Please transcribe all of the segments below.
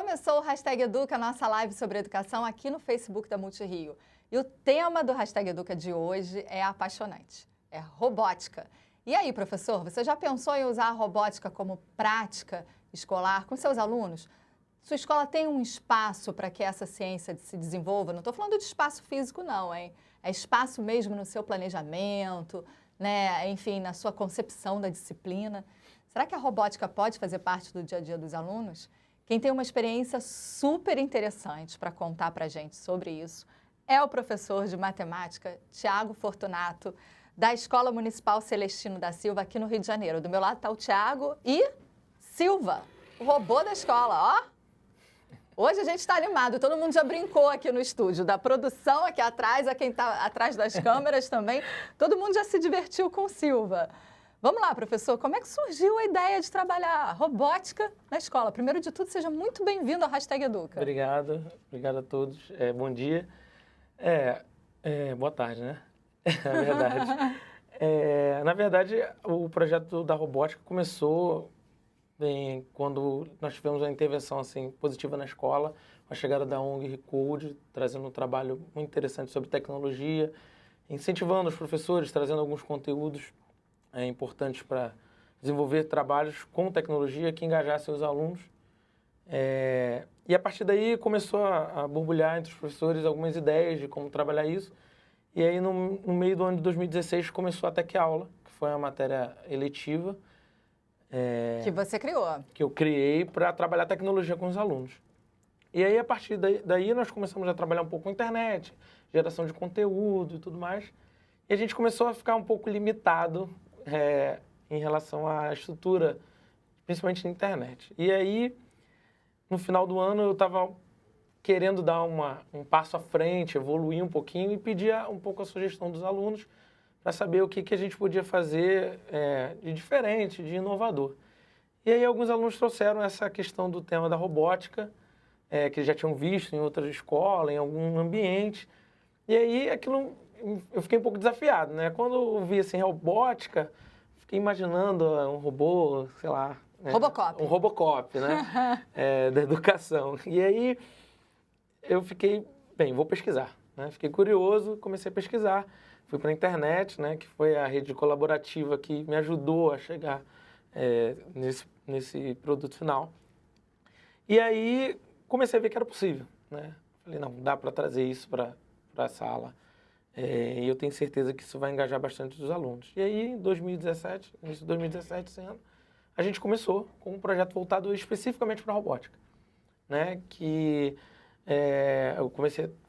Começou o Hashtag Educa, nossa live sobre educação aqui no Facebook da Multirio. E o tema do Hashtag Educa de hoje é apaixonante, é robótica. E aí, professor, você já pensou em usar a robótica como prática escolar com seus alunos? Sua escola tem um espaço para que essa ciência se desenvolva? Não estou falando de espaço físico, não, hein? É espaço mesmo no seu planejamento, né? Enfim, na sua concepção da disciplina. Será que a robótica pode fazer parte do dia a dia dos alunos? Quem tem uma experiência super interessante para contar para a gente sobre isso é o professor de matemática, Tiago Fortunato, da Escola Municipal Celestino da Silva, aqui no Rio de Janeiro. Do meu lado está o Tiago e Silva, o robô da escola, ó. Hoje a gente está animado, todo mundo já brincou aqui no estúdio, da produção aqui atrás, a quem está atrás das câmeras também, todo mundo já se divertiu com o Silva. Vamos lá, professor, como é que surgiu a ideia de trabalhar robótica na escola? Primeiro de tudo, seja muito bem-vindo ao Hashtag Educa. Obrigado a todos. Bom dia. Boa tarde, né? Na verdade, o projeto da robótica começou quando nós tivemos uma intervenção assim, positiva na escola, a chegada da ONG Recode, trazendo um trabalho muito interessante sobre tecnologia, incentivando os professores, trazendo alguns conteúdos importantes para desenvolver trabalhos com tecnologia que engajassem os alunos. E a partir daí começou a borbulhar entre os professores algumas ideias de como trabalhar isso. E aí no meio do ano de 2016 começou a Tec Aula, que foi uma matéria eletiva. Que você criou. Que eu criei para trabalhar tecnologia com os alunos. E aí a partir daí nós começamos a trabalhar um pouco com internet, geração de conteúdo e tudo mais. E a gente começou a ficar um pouco limitado em relação à estrutura, principalmente na internet. E aí, no final do ano, eu estava querendo dar um passo à frente, evoluir um pouquinho e pedir um pouco a sugestão dos alunos para saber o que a gente podia fazer de diferente, de inovador. E aí alguns alunos trouxeram essa questão do tema da robótica, que eles já tinham visto em outras escolas, em algum ambiente. E aí aquilo eu fiquei um pouco desafiado, né? Quando eu vi assim, robótica, fiquei imaginando um robô, sei lá... Robocop. Um Robocop, né? Da educação. E aí eu fiquei, vou pesquisar, né? Fiquei curioso, comecei a pesquisar. Fui para a internet, né? Que foi a rede colaborativa que me ajudou a chegar nesse produto final. E aí comecei a ver que era possível, né? Falei, não, dá para trazer isso para a sala. E eu tenho certeza que isso vai engajar bastante os alunos. E aí, em 2017, início de 2017, esse ano, a gente começou com um projeto voltado especificamente para a robótica, né? Que eu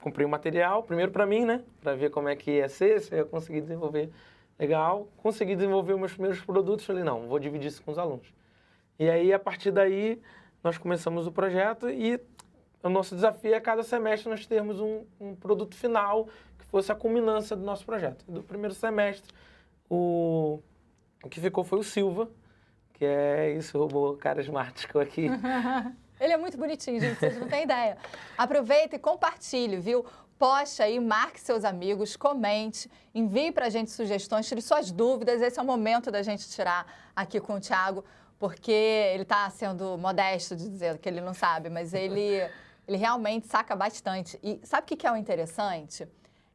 comprei um material, primeiro para mim, né? Para ver como é que ia ser, se eu ia conseguir desenvolver legal. Consegui desenvolver os meus primeiros produtos, falei, não, vou dividir isso com os alunos. E aí, a partir daí, nós começamos o projeto e o nosso desafio é, a cada semestre, nós termos um produto final que fosse a culminância do nosso projeto. Do primeiro semestre, o que ficou foi o Silva, que é esse robô carismático aqui. Ele é muito bonitinho, gente, vocês não têm ideia. Aproveita e compartilhe, viu? Poste aí, marque seus amigos, comente, envie pra gente sugestões, tire suas dúvidas. Esse é o momento da gente tirar aqui com o Tiago, porque ele está sendo modesto de dizer que ele não sabe, mas ele realmente saca bastante. E sabe o que é o interessante?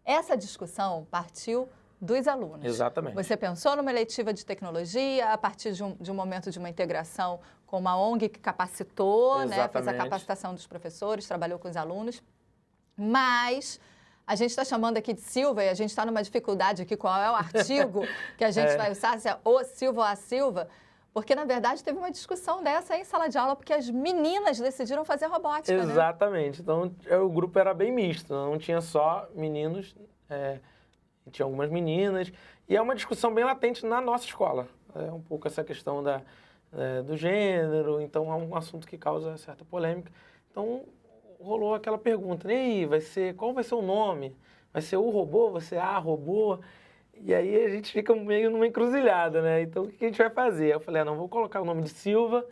Essa discussão partiu dos alunos. Exatamente. Você pensou numa eletiva de tecnologia a partir de um momento de uma integração com uma ONG que capacitou, né, fez a capacitação dos professores, trabalhou com os alunos, mas a gente está chamando aqui de Silva e a gente está numa dificuldade aqui, qual é o artigo que a gente vai usar, se é o Silva ou a Silva, porque, na verdade, teve uma discussão dessa em sala de aula, porque as meninas decidiram fazer robótica, Exatamente. Né? Então, o grupo era bem misto, não tinha só meninos, tinha algumas meninas. E é uma discussão bem latente na nossa escola. É um pouco essa questão do gênero, então é um assunto que causa certa polêmica. Então, rolou aquela pergunta, e aí, qual vai ser o nome? Vai ser o robô? Vai ser a robô? E aí a gente fica meio numa encruzilhada, né? Então, o que a gente vai fazer? Eu falei, não, vou colocar o nome de Silva,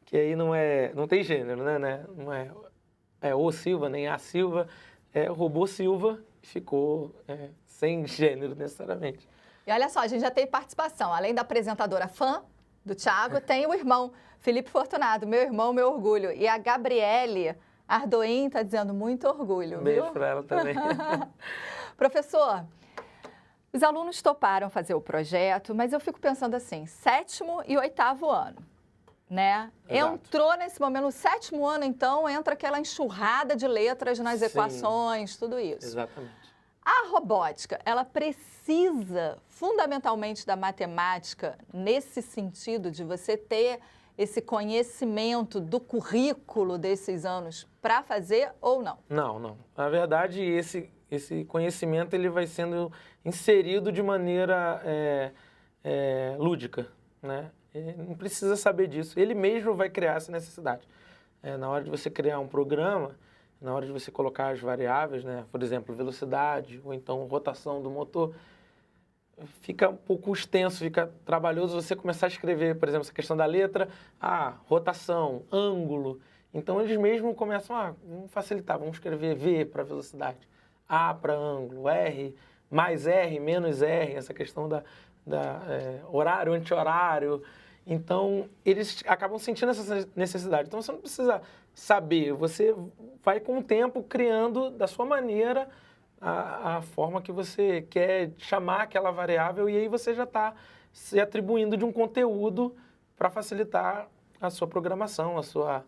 que aí não tem gênero, né? Não é o Silva, nem a Silva, é o robô Silva, ficou sem gênero necessariamente. E olha só, a gente já tem participação, além da apresentadora fã, do Thiago, tem o irmão, Felipe Fortunato, meu irmão, meu orgulho. E a Gabriele Ardoim está dizendo muito orgulho, Beijo viu? para ela também. Professor, os alunos toparam fazer o projeto, mas eu fico pensando assim, 7º e 8º ano, né? Exato. Entrou nesse momento, no 7º ano, então, entra aquela enxurrada de letras nas Sim. equações, tudo isso. Exatamente. A robótica, ela precisa fundamentalmente da matemática nesse sentido de você ter esse conhecimento do currículo desses anos para fazer ou não? Não. Na verdade, esse conhecimento ele vai sendo inserido de maneira lúdica, né? Ele não precisa saber disso. Ele mesmo vai criar essa necessidade. Na hora de você criar um programa, na hora de você colocar as variáveis, né? Por exemplo, velocidade ou então rotação do motor, fica um pouco extenso, fica trabalhoso você começar a escrever, por exemplo, essa questão da letra, rotação, ângulo. Então, eles mesmos começam, vamos facilitar, vamos escrever V para velocidade, A para ângulo, R, mais R, menos R, essa questão da horário, anti-horário. Então, eles acabam sentindo essa necessidade. Então, você não precisa saber, você vai com o tempo criando da sua maneira a forma que você quer chamar aquela variável e aí você já está se atribuindo de um conteúdo para facilitar a sua programação, a sua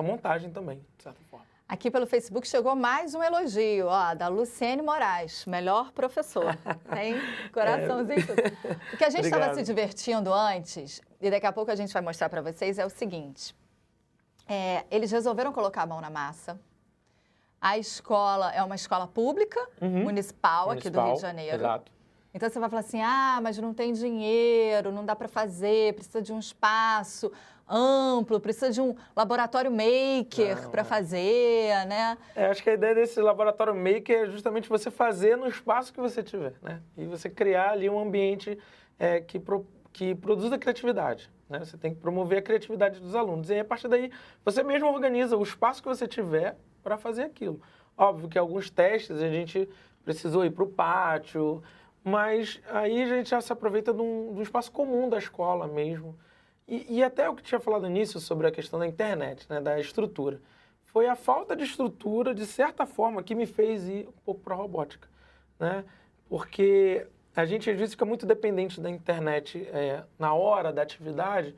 montagem também, de certa forma. Aqui pelo Facebook chegou mais um elogio, da Luciene Moraes, melhor professor. Tem coraçãozinho tudo. O que a gente estava se divertindo antes, e daqui a pouco a gente vai mostrar para vocês, é o seguinte. Eles resolveram colocar a mão na massa. A escola é uma escola pública, municipal aqui do Rio de Janeiro. Exato. Então você vai falar assim, mas não tem dinheiro, não dá para fazer, precisa de um espaço amplo, precisa de um laboratório maker para fazer, né? Acho que a ideia desse laboratório maker é justamente você fazer no espaço que você tiver, né? E você criar ali um ambiente que produza criatividade, né? Você tem que promover a criatividade dos alunos. E aí, a partir daí, você mesmo organiza o espaço que você tiver para fazer aquilo. Óbvio que alguns testes a gente precisou ir para o pátio, mas aí a gente já se aproveita de um espaço comum da escola mesmo. E até o que tinha falado nisso sobre a questão da internet, né, da estrutura. Foi a falta de estrutura, de certa forma, que me fez ir um pouco para a robótica, né? Porque a gente às vezes fica muito dependente da internet na hora da atividade.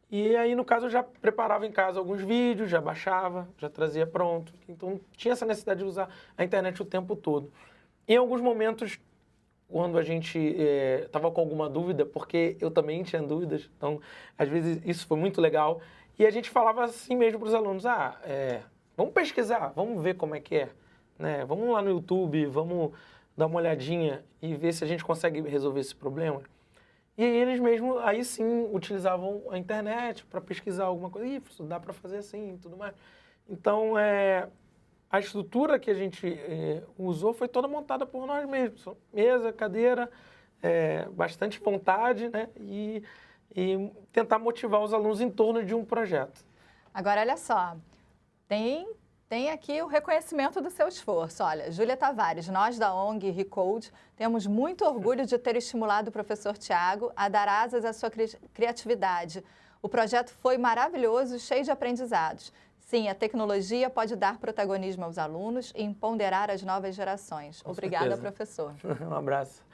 E aí, no caso, eu já preparava em casa alguns vídeos, já baixava, já trazia pronto. Então, tinha essa necessidade de usar a internet o tempo todo. Em alguns momentos, quando a gente estava com alguma dúvida, porque eu também tinha dúvidas, então, às vezes, isso foi muito legal. E a gente falava assim mesmo para os alunos, vamos pesquisar, vamos ver como é que é, né? Vamos lá no YouTube, vamos dar uma olhadinha e ver se a gente consegue resolver esse problema. E eles mesmo, aí sim, utilizavam a internet para pesquisar alguma coisa. Isso dá para fazer assim e tudo mais. Então, a estrutura que a gente usou foi toda montada por nós mesmos. Mesa, cadeira, bastante vontade, né? E tentar motivar os alunos em torno de um projeto. Agora, olha só, tem aqui o reconhecimento do seu esforço. Olha, Júlia Tavares, nós da ONG Recode temos muito orgulho de ter estimulado o professor Thiago a dar asas à sua criatividade. O projeto foi maravilhoso e cheio de aprendizados. Sim, a tecnologia pode dar protagonismo aos alunos e empoderar as novas gerações. Obrigada, professor. Um abraço.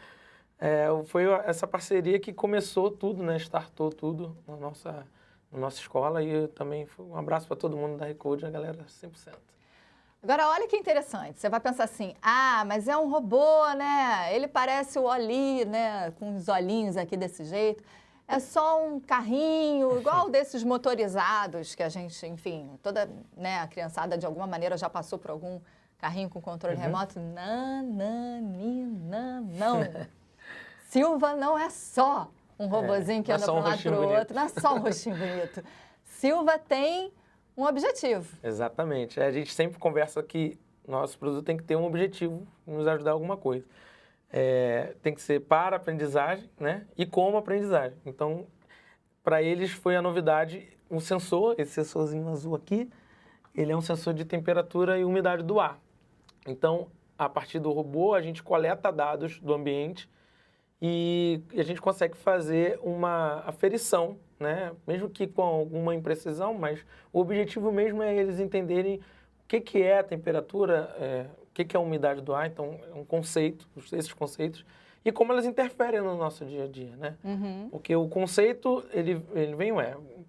Foi essa parceria que começou tudo, né? Startou tudo na nossa escola e também um abraço para todo mundo da Recode, a galera 100%. Agora, olha que interessante, você vai pensar assim, mas é um robô, né? Ele parece o Oli, né? Com os olhinhos aqui desse jeito. É só um carrinho, igual desses motorizados que a gente, enfim, toda a criançada de alguma maneira já passou por algum carrinho com controle remoto. Não. Silva não é só um robozinho que anda para um lado para o outro, não é só um rostinho bonito. Silva tem um objetivo. Exatamente. A gente sempre conversa que nosso produto tem que ter um objetivo, nos ajudar a alguma coisa. Tem que ser para aprendizagem, né? E como aprendizagem. Então, para eles foi a novidade um sensor, esse sensorzinho azul aqui, ele é um sensor de temperatura e umidade do ar. Então, a partir do robô, a gente coleta dados do ambiente e a gente consegue fazer uma aferição, né? Mesmo que com alguma imprecisão, mas o objetivo mesmo é eles entenderem o que é a temperatura, o que é a umidade do ar, então é um conceito, esses conceitos, e como elas interferem no nosso dia a dia, né? Porque o conceito, ele vem,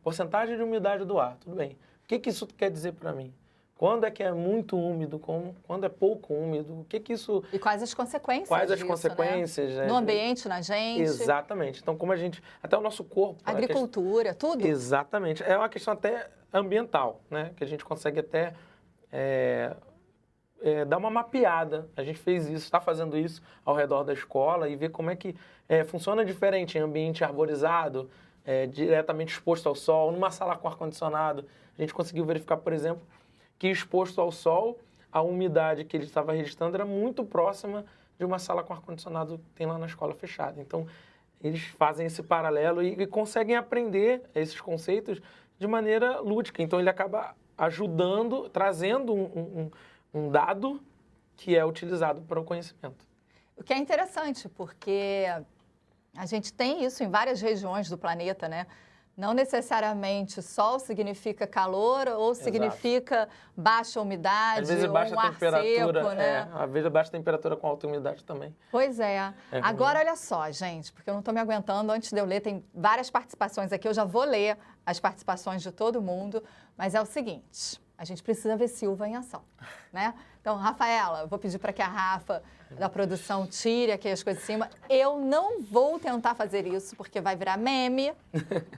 porcentagem de umidade do ar, tudo bem. O que isso quer dizer para mim? Quando é que é muito úmido, quando é pouco úmido, o que isso... E quais as consequências Quais as disso, consequências, né? No ambiente, na gente. Exatamente. Então, como a gente... Até o nosso corpo... Agricultura, tudo. Exatamente. É uma questão até ambiental, né? Que a gente consegue até dar uma mapeada. A gente fez isso, está fazendo isso ao redor da escola e ver como é que funciona diferente em ambiente arborizado, diretamente exposto ao sol, numa sala com ar-condicionado. A gente conseguiu verificar, por exemplo, que exposto ao sol, a umidade que ele estava registrando era muito próxima de uma sala com ar-condicionado que tem lá na escola fechada. Então, eles fazem esse paralelo e conseguem aprender esses conceitos de maneira lúdica. Então, ele acaba ajudando, trazendo um dado que é utilizado para o conhecimento. O que é interessante, porque a gente tem isso em várias regiões do planeta, né? Não necessariamente sol significa calor ou significa baixa umidade, às vezes baixa ou um ar temperatura, seco, né? Às vezes baixa temperatura com alta umidade também. Pois é. Agora, olha só, gente, porque eu não estou me aguentando, antes de eu ler, tem várias participações aqui, eu já vou ler as participações de todo mundo, mas é o seguinte, a gente precisa ver Silva em ação, né? Então, Rafaela, eu vou pedir para que a Rafa, da produção, tire aqui as coisas de cima. Eu não vou tentar fazer isso, porque vai virar meme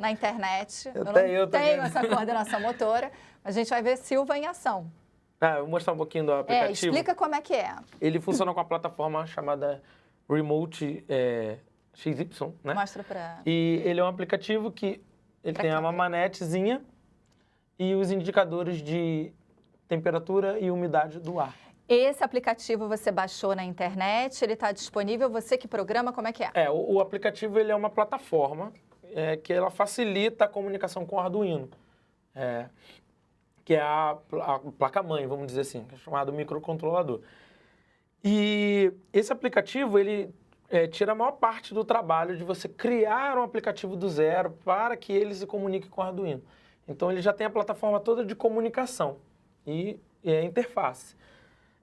na internet. Eu não tenho essa coordenação motora. A gente vai ver Silva em ação. Eu vou mostrar um pouquinho do aplicativo. Explica como é que é. Ele funciona com a plataforma chamada Remote XY, né? Mostra para... E ele é um aplicativo que ele tem uma manetezinha e os indicadores de temperatura e umidade do ar. Esse aplicativo você baixou na internet, ele está disponível, você que programa, como é que é? O aplicativo ele é uma plataforma que ela facilita a comunicação com o Arduino, que é a placa-mãe, vamos dizer assim, que é chamado microcontrolador. E esse aplicativo, ele tira a maior parte do trabalho de você criar um aplicativo do zero para que ele se comunique com o Arduino. Então, ele já tem a plataforma toda de comunicação e a interface.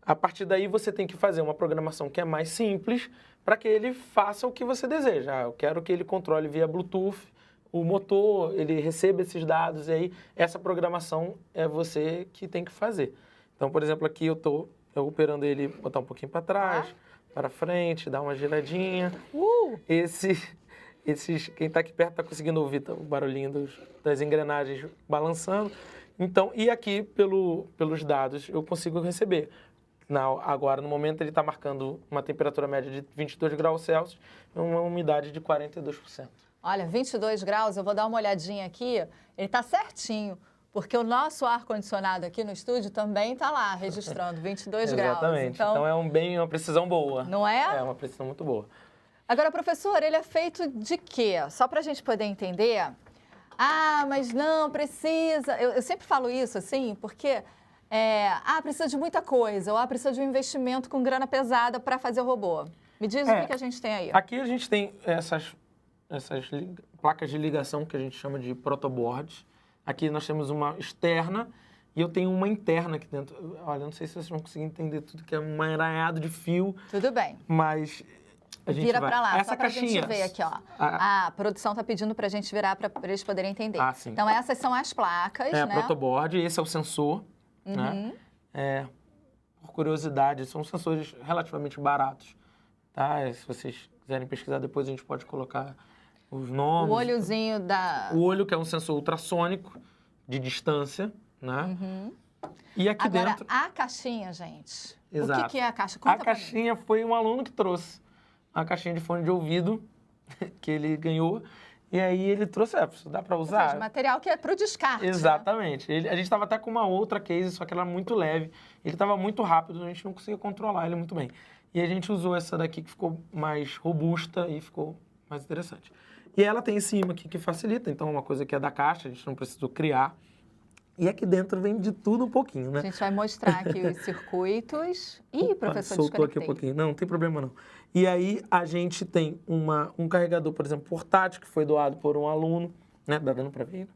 A partir daí, você tem que fazer uma programação que é mais simples para que ele faça o que você deseja. Eu quero que ele controle via Bluetooth o motor, ele receba esses dados, e aí essa programação é você que tem que fazer. Então, por exemplo, aqui eu estou operando ele, botar um pouquinho para trás, para frente, dar uma giradinha. Quem está aqui perto está conseguindo ouvir o barulhinho das engrenagens balançando. Então, e aqui, pelos dados, eu consigo receber. Agora, no momento, ele está marcando uma temperatura média de 22 graus Celsius e uma umidade de 42%. Olha, 22 graus, eu vou dar uma olhadinha aqui, ele está certinho, porque o nosso ar-condicionado aqui no estúdio também está lá, registrando 22 graus. Exatamente, então é uma precisão boa. Não é? É uma precisão muito boa. Agora, professor, ele é feito de quê? Só para a gente poder entender. Mas não, precisa... Eu sempre falo isso, assim, porque... precisa de muita coisa, ou precisa de um investimento com grana pesada para fazer o robô. Me diz o que a gente tem aí. Aqui a gente tem essas placas de ligação que a gente chama de protoboards. Aqui nós temos uma externa e eu tenho uma interna aqui dentro. Olha, não sei se vocês vão conseguir entender tudo, que é um emaranhado de fio. Tudo bem. Mas a gente vira para lá, essa só para a caixinha. gente ver aqui, ó. A produção está pedindo para a gente virar para eles poderem entender. Sim. Então, essas são as placas, né? Protoboard, esse é o sensor. Né? Por curiosidade, são sensores relativamente baratos. Tá? Se vocês quiserem pesquisar depois, a gente pode colocar os nomes. O olhozinho da... O olho, que é um sensor ultrassônico de distância, né? E aqui Agora, dentro... a caixinha, gente. Exato. O que é a caixa? Conta a caixinha foi um aluno que trouxe. A caixinha de fone de ouvido que ele ganhou. E aí ele trouxe, dá para usar? Ou seja, material que é para o descarte. Exatamente. Né? A gente estava até com uma outra case, só que ela era muito leve. Ele estava muito rápido, a gente não conseguia controlar ele muito bem. E a gente usou essa daqui que ficou mais robusta e ficou mais interessante. E ela tem esse imã aqui que facilita, então é uma coisa que é da caixa, a gente não precisou criar. E aqui dentro vem de tudo um pouquinho, né? A gente vai mostrar aqui os circuitos. Ih, professor, soltou aqui um pouquinho. Não tem problema não. E aí a gente tem um carregador, por exemplo, portátil, que foi doado por um aluno, né? Dá dando para ver?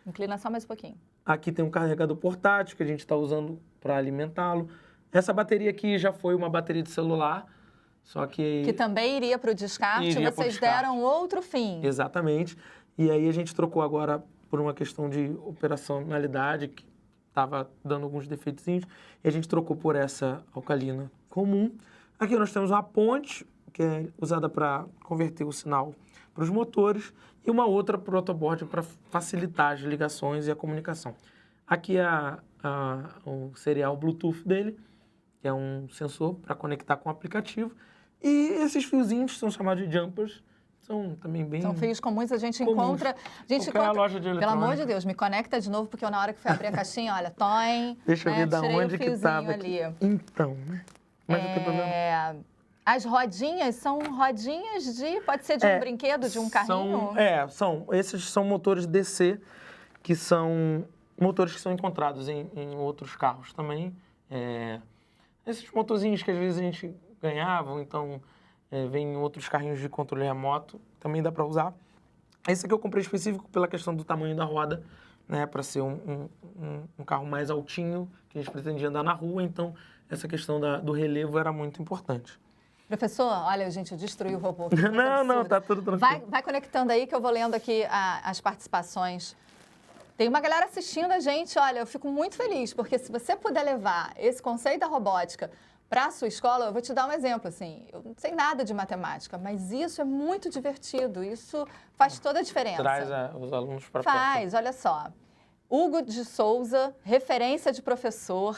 Inclina só mais um pouquinho. Aqui tem um carregador portátil que a gente está usando para alimentá-lo. Essa bateria aqui já foi uma bateria de celular, só que... Que também iria para o descarte, vocês deram outro fim. Exatamente. E aí a gente trocou agora por uma questão de operacionalidade, que estava dando alguns defeitinhos, e a gente trocou por essa alcalina comum. Aqui nós temos uma ponte, que é usada para converter o sinal para os motores, e uma outra protoboard para facilitar as ligações e a comunicação. Aqui é o serial Bluetooth dele, que é um sensor para conectar com o aplicativo. E esses fiozinhos são chamados de jumpers, são também bem... São fios comuns, a gente comuns. encontra... A gente encontra loja de eletrônica. Pelo amor de Deus, me conecta de novo, porque eu, na hora que fui abrir a caixinha, olha, toim, deixa eu ver da onde que estava ali. Então, né? Mas não tem problema. As rodinhas são rodinhas de... Pode ser de um brinquedo, de um carrinho? Esses são motores DC, que são motores que são encontrados em outros carros também. Esses motorzinhos que às vezes a gente ganhava, então vem em outros carrinhos de controle remoto, também dá para usar. Esse aqui eu comprei específico pela questão do tamanho da roda, né, para ser um carro mais altinho, que a gente pretendia andar na rua, então essa questão do relevo era muito importante. Professor, olha, gente, eu destruí o robô. Não, tá tudo tranquilo. Vai conectando aí que eu vou lendo aqui as participações. Tem uma galera assistindo a gente, olha, eu fico muito feliz, porque se você puder levar esse conceito da robótica para a sua escola, eu vou te dar um exemplo, assim, eu não sei nada de matemática, mas isso é muito divertido, isso faz toda a diferença. Traz os alunos para perto. Faz, olha só. Hugo de Souza, referência de professor.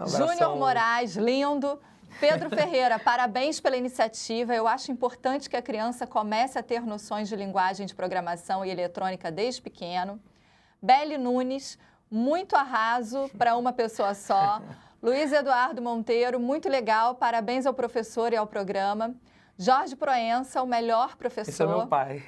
Júnior Moraes, lindo. Pedro Ferreira, parabéns pela iniciativa. Eu acho importante que a criança comece a ter noções de linguagem de programação e eletrônica desde pequeno. Beli Nunes, muito arraso para uma pessoa só. Luiz Eduardo Monteiro, muito legal. Parabéns ao professor e ao programa. Jorge Proença, o melhor professor. Esse é meu pai.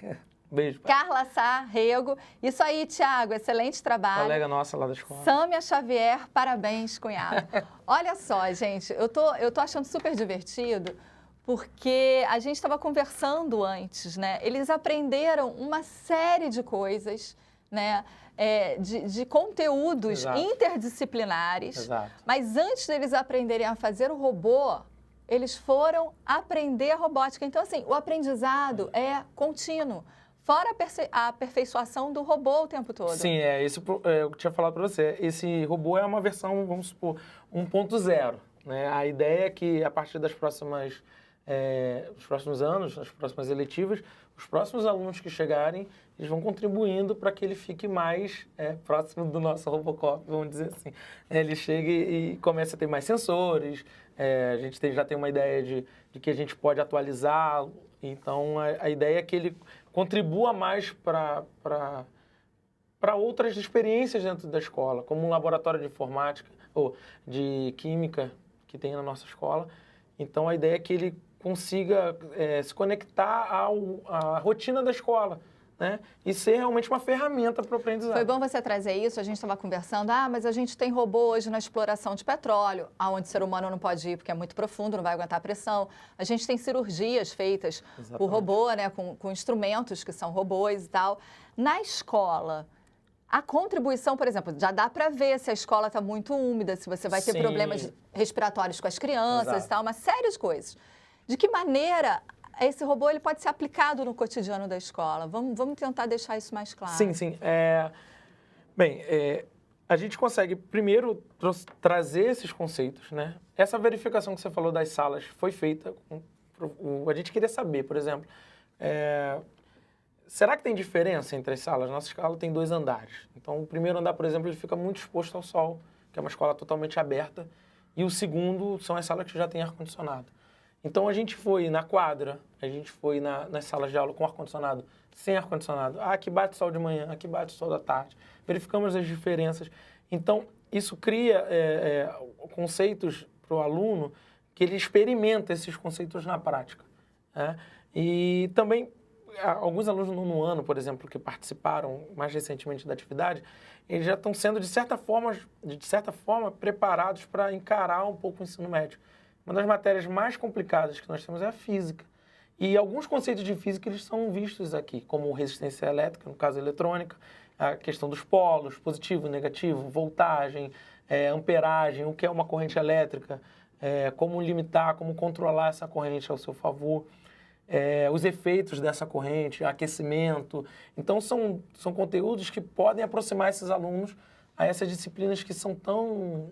Beijo, pai. Carla Sá, Rego. Isso aí, Tiago, excelente trabalho. Colega nossa lá da escola. Sâmia Xavier, parabéns, cunhado. Olha só, gente, eu tô achando super divertido, porque a gente estava conversando antes, né? Eles aprenderam uma série de coisas, né? De conteúdos interdisciplinares. Exato. Mas antes deles aprenderem a fazer o robô, eles foram aprender a robótica. Então, assim, o aprendizado é contínuo. Fora a aperfeiçoação do robô o tempo todo. Sim, isso eu tinha falado para você. Esse robô é uma versão, vamos supor, 1.0. Né? A ideia é que, a partir dos próximos anos, das próximas eletivas, os próximos alunos que chegarem, eles vão contribuindo para que ele fique mais próximo do nosso Robocop, vamos dizer assim. Ele chegue e comece a ter mais sensores, a gente já tem uma ideia de que a gente pode atualizá-lo. Então, a ideia é que ele contribua mais para outras experiências dentro da escola, como um laboratório de informática ou de química que tem na nossa escola. Então, a ideia é que ele consiga se conectar à rotina da escola, né? E ser realmente uma ferramenta para o aprendizado. Foi bom você trazer isso, a gente estava conversando, mas a gente tem robô hoje na exploração de petróleo, aonde o ser humano não pode ir porque é muito profundo, não vai aguentar a pressão. A gente tem cirurgias feitas por robô, né, com instrumentos que são robôs e tal. Na escola, a contribuição, por exemplo, já dá para ver se a escola está muito úmida, se você vai ter problemas respiratórios com as crianças e tal, uma série de coisas. De que maneira esse robô ele pode ser aplicado no cotidiano da escola? Vamos tentar deixar isso mais claro. Sim. A gente consegue, primeiro, trazer esses conceitos, né? Essa verificação que você falou das salas foi feita. A gente queria saber, por exemplo, será que tem diferença entre as salas? Nossa escola tem 2 andares. Então, o primeiro andar, por exemplo, ele fica muito exposto ao sol, que é uma escola totalmente aberta. E o segundo são as salas que já têm ar-condicionado. Então, a gente foi na quadra, a gente foi nas salas de aula com ar-condicionado, sem ar-condicionado. Aqui bate sol de manhã, aqui bate sol da tarde. Verificamos as diferenças. Então, isso cria conceitos para o aluno que ele experimenta esses conceitos na prática. Né? E também alguns alunos no nono ano, por exemplo, que participaram mais recentemente da atividade, eles já estão sendo, de certa forma, preparados para encarar um pouco o ensino médio. Uma das matérias mais complicadas que nós temos é a física. E alguns conceitos de física eles são vistos aqui, como resistência elétrica, no caso eletrônica, a questão dos polos, positivo, negativo, voltagem, amperagem, o que é uma corrente elétrica, como limitar, como controlar essa corrente ao seu favor, os efeitos dessa corrente, aquecimento. Então, são conteúdos que podem aproximar esses alunos a essas disciplinas que são tão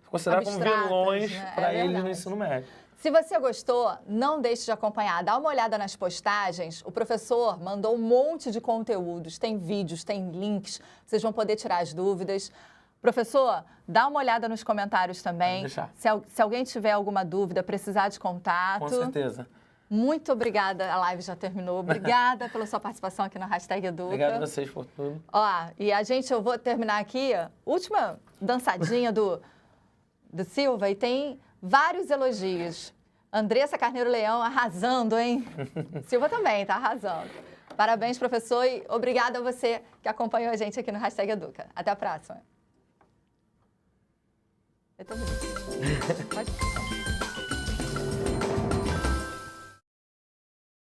consideradas como vilões, né? Para eles no ensino médio. Se você gostou, não deixe de acompanhar. Dá uma olhada nas postagens. O professor mandou um monte de conteúdos. Tem vídeos, tem links. Vocês vão poder tirar as dúvidas. Professor, dá uma olhada nos comentários também. Se alguém tiver alguma dúvida, precisar de contato. Com certeza. Muito obrigada. A live já terminou. Obrigada pela sua participação aqui no #Educa. Obrigado a vocês por tudo. E eu vou terminar aqui. Última dançadinha do Silva e tem vários elogios. Andressa Carneiro Leão arrasando, hein? Silva também tá arrasando. Parabéns, professor, e obrigada a você que acompanhou a gente aqui no #Educa. Até a próxima. Eu tô bonita. Pode...